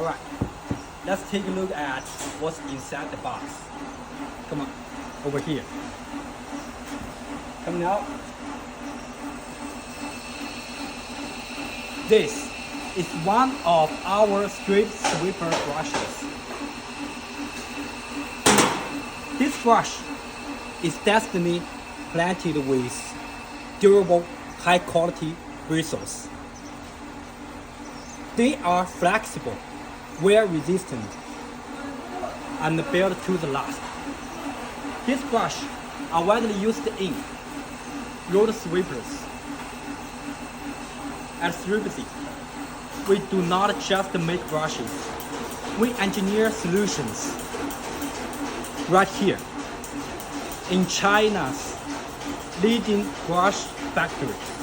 Alright, let's take a look at what's inside the box. Come on, over here. Coming out. This is one of our strip sweeper brushes. This brush is destined planted with durable, high-quality bristles. They are flexible, wear-resistant, and built to the last. This brush are widely used in road sweepers. At Strpzy, we do not just make brushes, we engineer solutions. Right here, in China's leading brush factory.